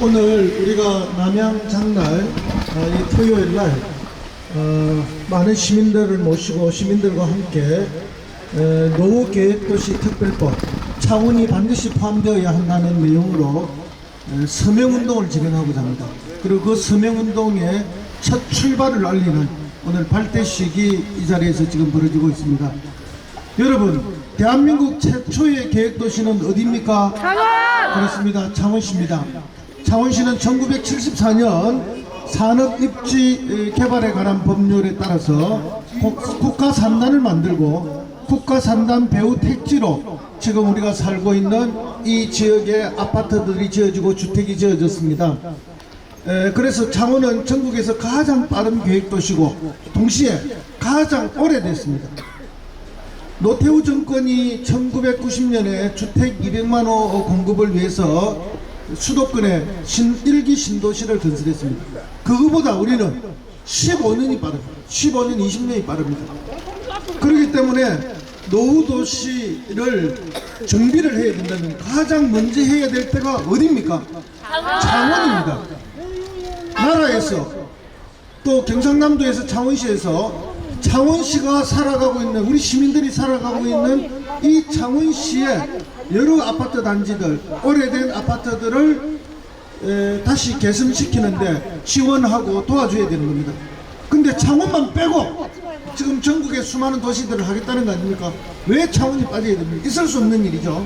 오늘 우리가 남양 장날 이 토요일 날 많은 시민들을 모시고 시민들과 함께 노후계획도시 특별법 차원이 반드시 포함되어야 한다는 내용으로 서명운동을 진행하고자 합니다. 그리고 그 서명운동의 첫 출발을 알리는 오늘 발대식이 이 자리에서 지금 벌어지고 있습니다. 여러분, 대한민국 최초의 계획도시는 어디입니까? 창원! 그렇습니다. 창원시입니다. 창원시는 1974년 산업입지 개발에 관한 법률에 따라서 국가산단을 만들고 국가산단 배후 택지로 지금 우리가 살고 있는 이 지역에 아파트들이 지어지고 주택이 지어졌습니다. 그래서 창원은 전국에서 가장 빠른 계획도시고 동시에 가장 오래됐습니다. 노태우 정권이 1990년에 주택 200만 호 공급을 위해서 수도권에 1기 신도시를 건설했습니다. 그거보다 우리는 15년이 빠릅니다. 15년, 20년이 빠릅니다. 그렇기 때문에 노후도시를 정비를 해야 된다면 가장 먼저 해야 될 때가 어디입니까? 창원입니다. 나라에서 또 경상남도에서 창원시에서 창원시가 살아가고 있는 우리 시민들이 살아가고 있는 이 창원시의 여러 아파트 단지들, 오래된 아파트들을 다시 개선시키는데 지원하고 도와줘야 되는 겁니다. 근데 창원만 빼고 지금 전국의 수많은 도시들을 하겠다는 거 아닙니까? 왜 창원이 빠져야 됩니까? 있을 수 없는 일이죠.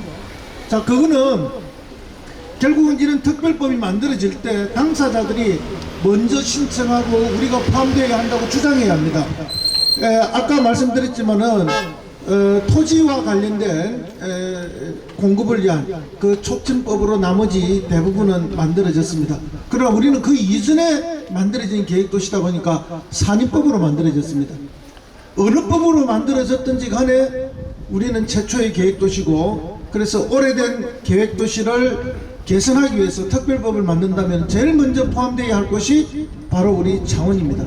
자, 그거는 결국은 이런 특별법이 만들어질 때 당사자들이 먼저 신청하고 우리가 포함되어야 한다고 주장해야 합니다. 아까 말씀드렸지만은 토지와 관련된 공급을 위한 그 촉진법으로 나머지 대부분은 만들어졌습니다. 그러나 우리는 그 이전에 만들어진 계획도시다 보니까 산입법으로 만들어졌습니다. 어느 법으로 만들어졌든지 간에 우리는 최초의 계획도시고, 그래서 오래된 계획도시를 개선하기 위해서 특별법을 만든다면 제일 먼저 포함되어야 할 곳이 바로 우리 창원입니다.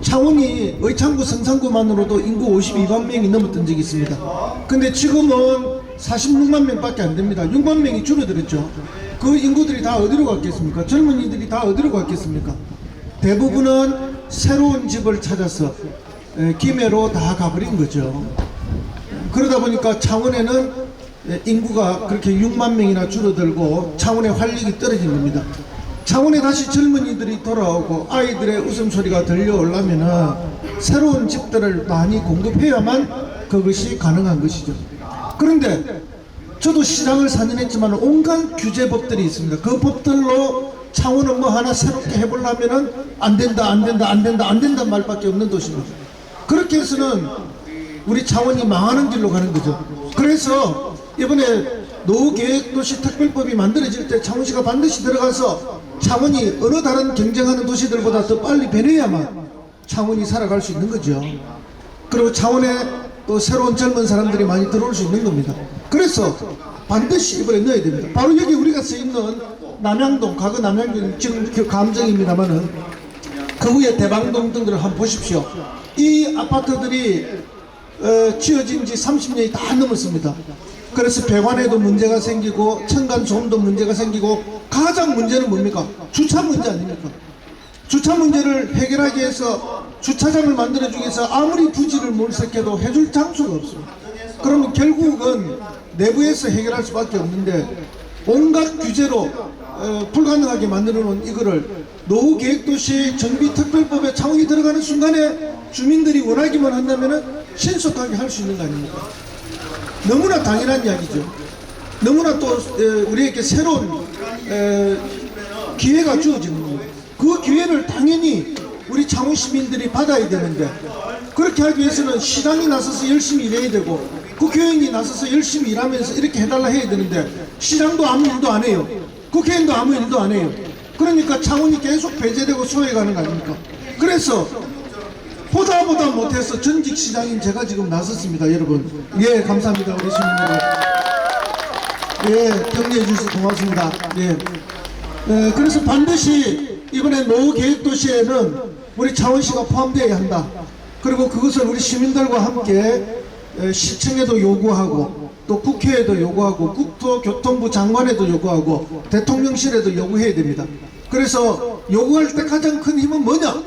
창원이 의창구 성산구만으로도 인구 52만 명이 넘었던 적이 있습니다. 근데 지금은 46만 명밖에 안 됩니다. 6만 명이 줄어들었죠. 그 인구들이 다 어디로 갔겠습니까? 젊은이들이 다 어디로 갔겠습니까? 대부분은 새로운 집을 찾아서 김해로 다 가버린 거죠. 그러다 보니까 창원에는 인구가 그렇게 6만 명이나 줄어들고 창원의 활력이 떨어진 겁니다. 창원에 다시 젊은이들이 돌아오고 아이들의 웃음소리가 들려오려면 새로운 집들을 많이 공급해야만 그것이 가능한 것이죠. 그런데 저도 시장을 4년 했지만 온갖 규제법들이 있습니다. 그 법들로 창원은 뭐 하나 새롭게 해보려면 안 된다, 안 된다, 안 된다, 안 된다 말밖에 없는 도시입니다. 그렇게 해서는 우리 창원이 망하는 길로 가는 거죠. 그래서 이번에 노후계획도시 특별법이 만들어질 때 창원시가 반드시 들어가서 창원이 어느 다른 경쟁하는 도시들보다 더 빨리 변해야만 창원이 살아갈 수 있는 거죠. 그리고 창원에 또 새로운 젊은 사람들이 많이 들어올 수 있는 겁니다. 그래서 반드시 이번에 넣어야 됩니다. 바로 여기 우리가 서 있는 남양동, 과거 남양동 지금 감정입니다만은 그 위에 대방동 등들을 한번 보십시오. 이 아파트들이 지어진 지 30년이 다 넘었습니다. 그래서 배관에도 문제가 생기고 층간소음도 문제가 생기고 가장 문제는 뭡니까? 주차 문제 아닙니까? 주차 문제를 해결하기 위해서 주차장을 만들어주기 위해서 아무리 부지를 몰색해도 해줄 장소가 없습니다. 그러면 결국은 내부에서 해결할 수밖에 없는데 온갖 규제로 불가능하게 만들어 놓은 이거를 노후계획도시 정비특별법에 창원이 들어가는 순간에 주민들이 원하기만 한다면 신속하게 할 수 있는 거 아닙니까? 너무나 당연한 이야기죠. 너무나 또 우리에게 새로운 기회가 주어지는 겁니다. 그 기회를 당연히 우리 창원 시민들이 받아야 되는데 그렇게 하기 위해서는 시장이 나서서 열심히 일해야 되고 국회의원이 나서서 열심히 일하면서 이렇게 해달라 해야 되는데 시장도 아무 일도 안 해요. 국회의원도 아무 일도 안 해요. 그러니까 창원이 계속 배제되고 소외가는 거 아닙니까? 그래서 보다 못해서 전직 시장인 제가 지금 나섰습니다, 여러분. 예, 감사합니다, 우리 시민들. 예, 격려해 주셔서 고맙습니다. 예. 그래서 반드시 이번에 노후계획도시에는 우리 창원시가 포함되어야 한다. 그리고 그것을 우리 시민들과 함께 시청에도 요구하고 또 국회에도 요구하고 국토교통부 장관에도 요구하고 대통령실에도 요구해야 됩니다. 그래서 요구할 때 가장 큰 힘은 뭐냐?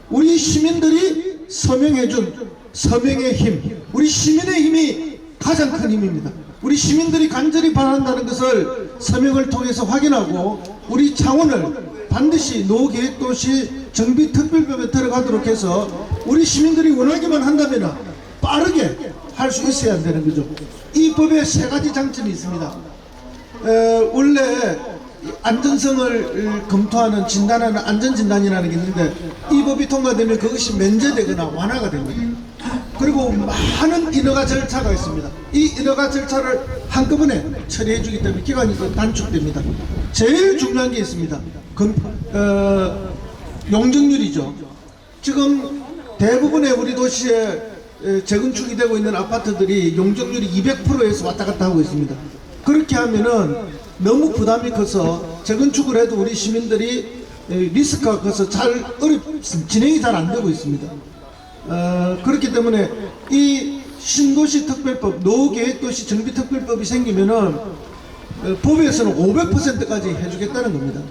우리 시민들이 서명해준 서명의 힘, 우리 시민의 힘이 가장 큰 힘입니다. 우리 시민들이 간절히 바란다는 것을 서명을 통해서 확인하고 우리 창원을 반드시 노후계획도시 정비특별법에 들어가도록 해서 우리 시민들이 원하기만 한다면 빠르게 할 수 있어야 되는 거죠. 이 법에 세 가지 장점이 있습니다. 원래 안전성을 검토하는 진단하는 안전진단이라는 게 있는데 이 법이 통과되면 그것이 면제되거나 완화가 됩니다. 그리고 많은 인허가 절차가 있습니다. 이 인허가 절차를 한꺼번에 처리해 주기 때문에 기간이 더 단축됩니다. 제일 중요한 게 있습니다. 용적률이죠. 지금 대부분의 우리 도시에 재건축이 되고 있는 아파트들이 용적률이 200%에서 왔다 갔다 하고 있습니다. 그렇게 하면은 너무 부담이 커서 재건축을 해도 우리 시민들이 리스크가 커서 진행이 잘 안 되고 있습니다. 그렇기 때문에 이 신도시 특별법, 노후계획도시 정비특별법이 생기면은 법에서는 500%까지 해주겠다는 겁니다.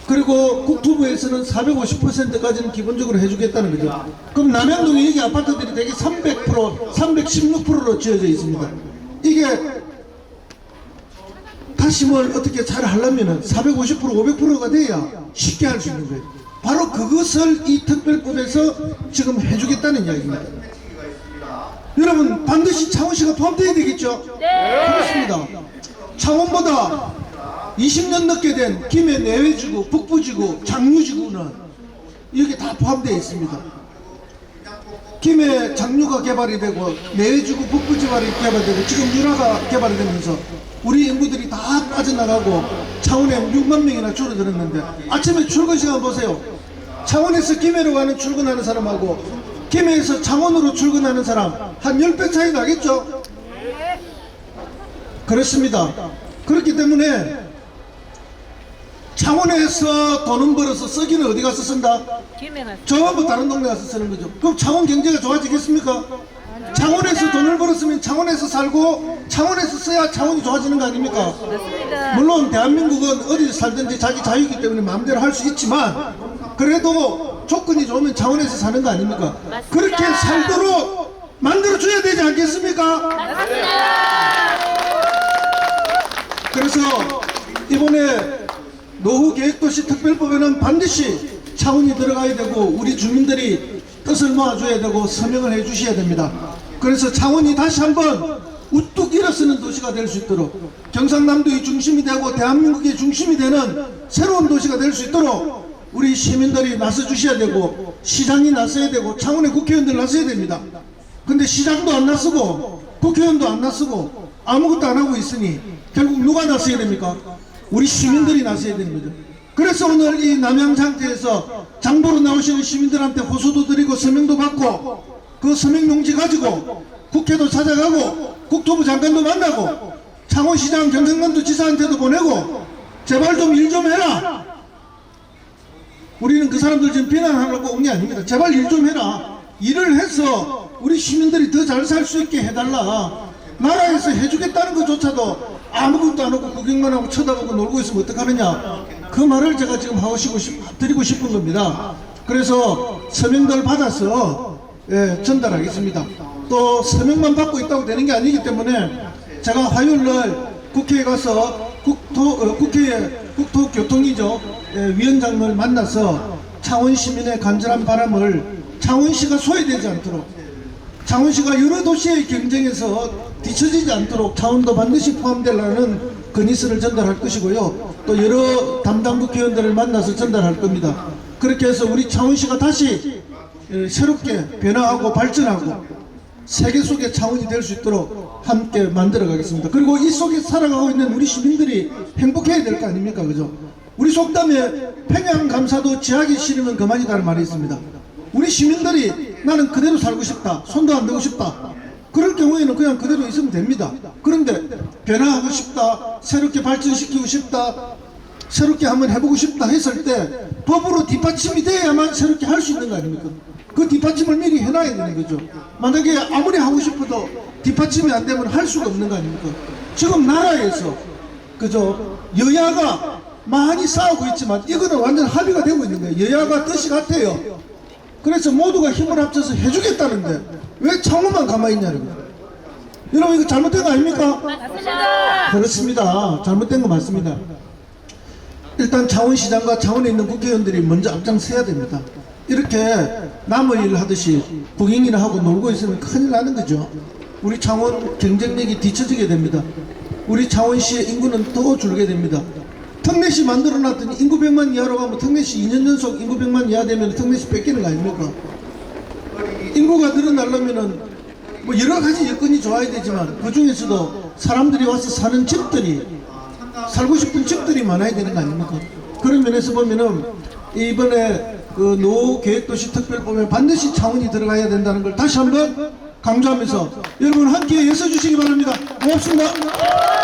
그리고 국토부에서는 450%까지는 기본적으로 해주겠다는 거죠. 그럼 남양동에 여기 아파트들이 대개 300%, 316%로 지어져 있습니다. 이게 다시 뭘 어떻게 잘 하려면은 450%, 500%가 돼야 쉽게 할 수 있는 거예요. 바로 그것을 이 특별법에서 지금 해주겠다는 이야기입니다. 여러분 반드시 창원시가 포함되어야 되겠죠? 네. 그렇습니다. 창원보다 20년 넘게 된 김해 내외지구, 북부지구, 장류지구는 여기 다 포함되어 있습니다. 김해 장류가 개발이 되고 내외지구, 북부지구가 개발되고 지금 유라가 개발이 되면서 우리 인구들이 다 빠져나가고 창원에 6만 명이나 줄어들었는데 아침에 출근 시간 보세요. 창원에서 김해로 가는 출근하는 사람하고 김해에서 창원으로 출근하는 사람 한 10배 차이 나겠죠? 그렇습니다. 그렇기 때문에 창원에서 돈은 벌어서 쓰기는 어디 가서 쓴다? 전부 다른 동네 가서 쓰는 거죠. 그럼 창원 경제가 좋아지겠습니까? 창원에서 돈을 벌었으면 창원에서 살고 창원에서 써야 창원이 좋아지는 거 아닙니까? 물론 대한민국은 어디서 살든지 자기 자유이기 때문에 마음대로 할 수 있지만 그래도 조건이 좋으면 창원에서 사는 거 아닙니까? 그렇게 살도록 만들어줘야 되지 않겠습니까? 그래서 이번에 노후계획도시 특별법에는 반드시 창원이 들어가야 되고 우리 주민들이 뜻을 모아줘야 되고 서명을 해 주셔야 됩니다. 그래서 창원이 다시 한번 우뚝 일어서는 도시가 될 수 있도록 경상남도의 중심이 되고 대한민국의 중심이 되는 새로운 도시가 될 수 있도록 우리 시민들이 나서 주셔야 되고 시장이 나서야 되고 창원의 국회의원들 나서야 됩니다. 근데 시장도 안 나서고 국회의원도 안 나서고 아무것도 안 하고 있으니 결국 누가 나서야 됩니까? 우리 시민들이 나서야 되는 거죠. 그래서 오늘 이 남양 상태에서 장보러 나오시는 시민들한테 호소도 드리고 서명도 받고 그 서명용지 가지고 국회도 찾아가고 국토부 장관도 만나고 창원시장 경상남도 지사한테도 보내고 제발 좀 일 좀 해라. 우리는 그 사람들 지금 비난하려고 온 게 아닙니다. 제발 일 좀 해라. 일을 해서 우리 시민들이 더 잘 살 수 있게 해달라. 나라에서 해주겠다는 것조차도 아무것도 안 하고 구경만 하고 쳐다보고 놀고 있으면 어떡하느냐. 그 말을 제가 지금 드리고 싶은 겁니다. 그래서 서명들 받아서 전달하겠습니다. 또 서명만 받고 있다고 되는 게 아니기 때문에 제가 화요일날 국회에 가서 국토교통위죠 위원장을 만나서 창원 시민의 간절한 바람을 창원시가 소외되지 않도록 창원시가 여러 도시의 경쟁에서 뒤처지지 않도록 창원도 반드시 포함되라는 건의서를 전달할 것이고요. 또 여러 담당 국회의원들을 만나서 전달할 겁니다. 그렇게 해서 우리 창원시가 다시 새롭게 변화하고 발전하고 세계 속의 창원이 될 수 있도록 함께 만들어 가겠습니다. 그리고 이 속에 살아가고 있는 우리 시민들이 행복해야 될 거 아닙니까? 그죠? 우리 속담에 평양 감사도 지하기 싫으면 그만이다라는 말이 있습니다. 우리 시민들이 나는 그대로 살고 싶다, 손도 안 대고 싶다, 그럴 경우에는 그냥 그대로 있으면 됩니다. 그런데 변화하고 싶다, 새롭게 발전시키고 싶다, 새롭게 한번 해보고 싶다 했을 때 법으로 뒷받침이 돼야만 새롭게 할 수 있는 거 아닙니까? 그 뒷받침을 미리 해놔야 되는 거죠. 만약에 아무리 하고 싶어도 뒷받침이 안 되면 할 수가 없는 거 아닙니까? 지금 나라에서 그죠, 여야가 많이 싸우고 있지만 이거는 완전 합의가 되고 있는 거예요. 여야가 뜻이 같아요. 그래서 모두가 힘을 합쳐서 해주겠다는데 왜 창호만 가만히 있냐는 거예요. 여러분, 이거 잘못된 거 아닙니까? 맞습니다. 그렇습니다. 잘못된 거 맞습니다. 일단 창원시장과 창원에 있는 국회의원들이 먼저 앞장서야 됩니다. 이렇게 남의 일을 하듯이 국营이나 하고 놀고 있으면 큰일 나는 거죠. 우리 창원 경쟁력이 뒤처지게 됩니다. 우리 창원시의 인구는 더 줄게 됩니다. 특례시 만들어놨더니 인구 100만 이하로 가면 특례시 2년 연속 인구 100만 이하 되면 특례시 뺏기는 거 아닙니까? 인구가 늘어나려면은 뭐 여러 가지 여건이 좋아야 되지만 그 중에서도 사람들이 와서 사는 집들이, 살고 싶은 집들이 많아야 되는 거 아닙니까? 그런 면에서 보면은 이번에 그 노후계획도시 특별법에 반드시 창원이 들어가야 된다는 걸 다시 한번 강조하면서 여러분 함께 애써주시기 바랍니다. 고맙습니다.